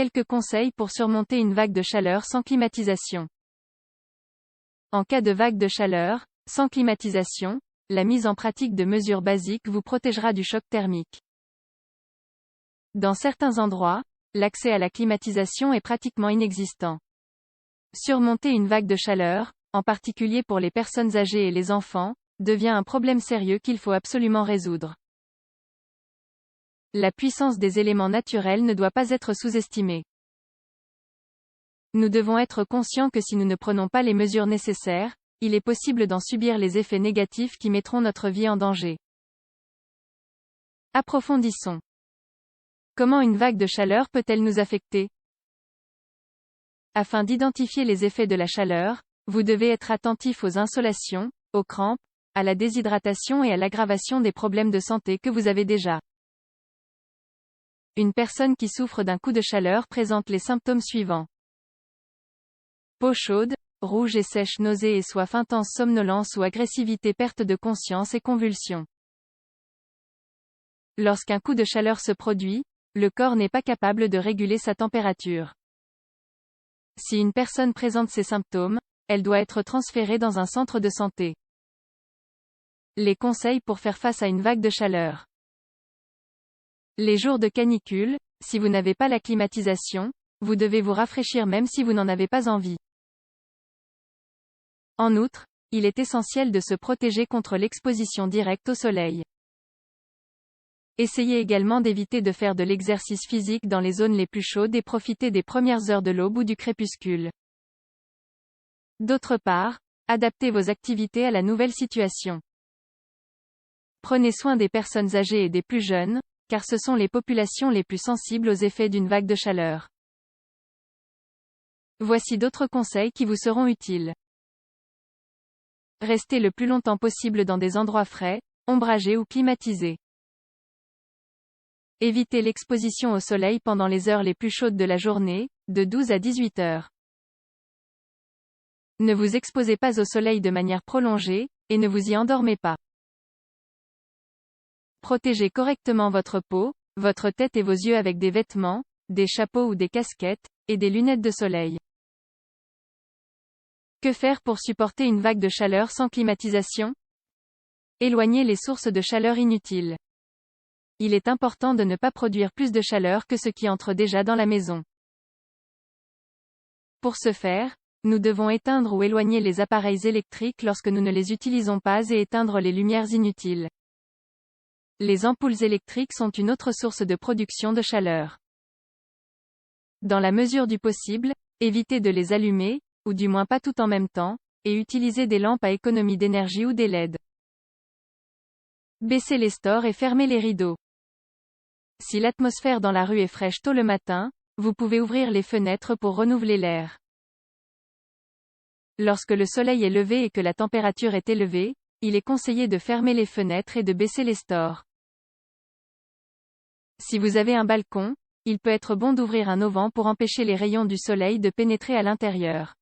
Quelques conseils pour surmonter une vague de chaleur sans climatisation. En cas de vague de chaleur, sans climatisation, la mise en pratique de mesures basiques vous protégera du choc thermique. Dans certains endroits, l'accès à la climatisation est pratiquement inexistant. Surmonter une vague de chaleur, en particulier pour les personnes âgées et les enfants, devient un problème sérieux qu'il faut absolument résoudre. La puissance des éléments naturels ne doit pas être sous-estimée. Nous devons être conscients que si nous ne prenons pas les mesures nécessaires, il est possible d'en subir les effets négatifs qui mettront notre vie en danger. Approfondissons. Comment une vague de chaleur peut-elle nous affecter? Afin d'identifier les effets de la chaleur, vous devez être attentif aux insolations, aux crampes, à la déshydratation et à l'aggravation des problèmes de santé que vous avez déjà. Une personne qui souffre d'un coup de chaleur présente les symptômes suivants. Peau chaude, rouge et sèche, nausées et soif intense, somnolence ou agressivité, perte de conscience et convulsions. Lorsqu'un coup de chaleur se produit, le corps n'est pas capable de réguler sa température. Si une personne présente ces symptômes, elle doit être transférée dans un centre de santé. Les conseils pour faire face à une vague de chaleur. Les jours de canicule, si vous n'avez pas la climatisation, vous devez vous rafraîchir même si vous n'en avez pas envie. En outre, il est essentiel de se protéger contre l'exposition directe au soleil. Essayez également d'éviter de faire de l'exercice physique dans les zones les plus chaudes et profitez des premières heures de l'aube ou du crépuscule. D'autre part, adaptez vos activités à la nouvelle situation. Prenez soin des personnes âgées et des plus jeunes, car ce sont les populations les plus sensibles aux effets d'une vague de chaleur. Voici d'autres conseils qui vous seront utiles. Restez le plus longtemps possible dans des endroits frais, ombragés ou climatisés. Évitez l'exposition au soleil pendant les heures les plus chaudes de la journée, de 12 à 18 heures. Ne vous exposez pas au soleil de manière prolongée, et ne vous y endormez pas. Protégez correctement votre peau, votre tête et vos yeux avec des vêtements, des chapeaux ou des casquettes, et des lunettes de soleil. Que faire pour supporter une vague de chaleur sans climatisation? Éloignez les sources de chaleur inutiles. Il est important de ne pas produire plus de chaleur que ce qui entre déjà dans la maison. Pour ce faire, nous devons éteindre ou éloigner les appareils électriques lorsque nous ne les utilisons pas et éteindre les lumières inutiles. Les ampoules électriques sont une autre source de production de chaleur. Dans la mesure du possible, évitez de les allumer, ou du moins pas tout en même temps, et utilisez des lampes à économie d'énergie ou des LED. Baissez les stores et fermez les rideaux. Si l'atmosphère dans la rue est fraîche tôt le matin, vous pouvez ouvrir les fenêtres pour renouveler l'air. Lorsque le soleil est levé et que la température est élevée, il est conseillé de fermer les fenêtres et de baisser les stores. Si vous avez un balcon, il peut être bon d'ouvrir un auvent pour empêcher les rayons du soleil de pénétrer à l'intérieur.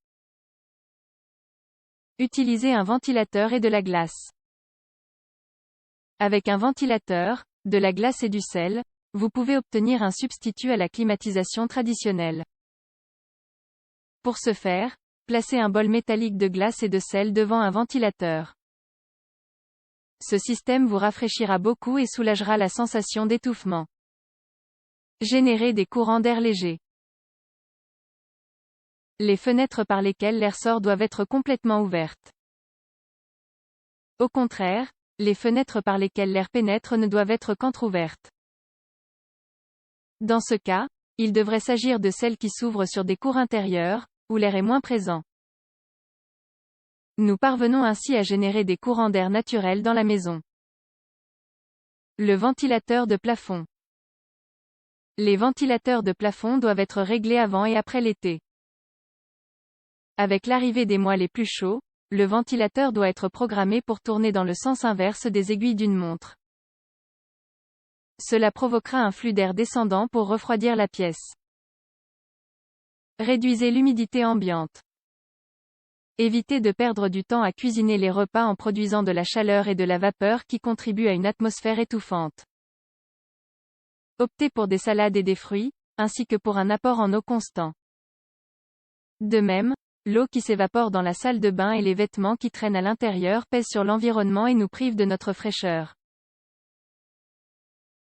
Utilisez un ventilateur et de la glace. Avec un ventilateur, de la glace et du sel, vous pouvez obtenir un substitut à la climatisation traditionnelle. Pour ce faire, placez un bol métallique de glace et de sel devant un ventilateur. Ce système vous rafraîchira beaucoup et soulagera la sensation d'étouffement. Générez des courants d'air léger. Les fenêtres par lesquelles l'air sort doivent être complètement ouvertes. Au contraire, les fenêtres par lesquelles l'air pénètre ne doivent être qu'entrouvertes. Dans ce cas, il devrait s'agir de celles qui s'ouvrent sur des cours intérieurs, où l'air est moins présent. Nous parvenons ainsi à générer des courants d'air naturels dans la maison. Le ventilateur de plafond. Les ventilateurs de plafond doivent être réglés avant et après l'été. Avec l'arrivée des mois les plus chauds, le ventilateur doit être programmé pour tourner dans le sens inverse des aiguilles d'une montre. Cela provoquera un flux d'air descendant pour refroidir la pièce. Réduisez l'humidité ambiante. Évitez de perdre du temps à cuisiner les repas en produisant de la chaleur et de la vapeur qui contribuent à une atmosphère étouffante. Optez pour des salades et des fruits, ainsi que pour un apport en eau constant. De même, l'eau qui s'évapore dans la salle de bain et les vêtements qui traînent à l'intérieur pèsent sur l'environnement et nous privent de notre fraîcheur.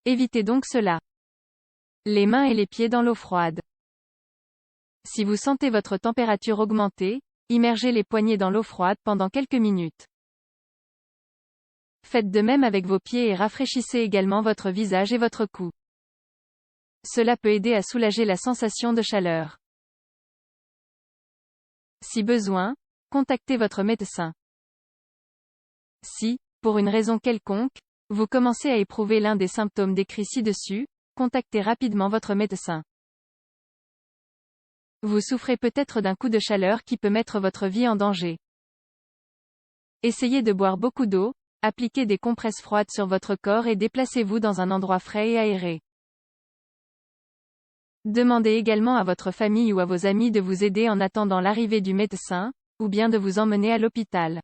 Évitez donc cela. Les mains et les pieds dans l'eau froide. Si vous sentez votre température augmenter, immergez les poignets dans l'eau froide pendant quelques minutes. Faites de même avec vos pieds et rafraîchissez également votre visage et votre cou. Cela peut aider à soulager la sensation de chaleur. Si besoin, contactez votre médecin. Si, pour une raison quelconque, vous commencez à éprouver l'un des symptômes décrits ci-dessus, contactez rapidement votre médecin. Vous souffrez peut-être d'un coup de chaleur qui peut mettre votre vie en danger. Essayez de boire beaucoup d'eau, appliquez des compresses froides sur votre corps et déplacez-vous dans un endroit frais et aéré. Demandez également à votre famille ou à vos amis de vous aider en attendant l'arrivée du médecin, ou bien de vous emmener à l'hôpital.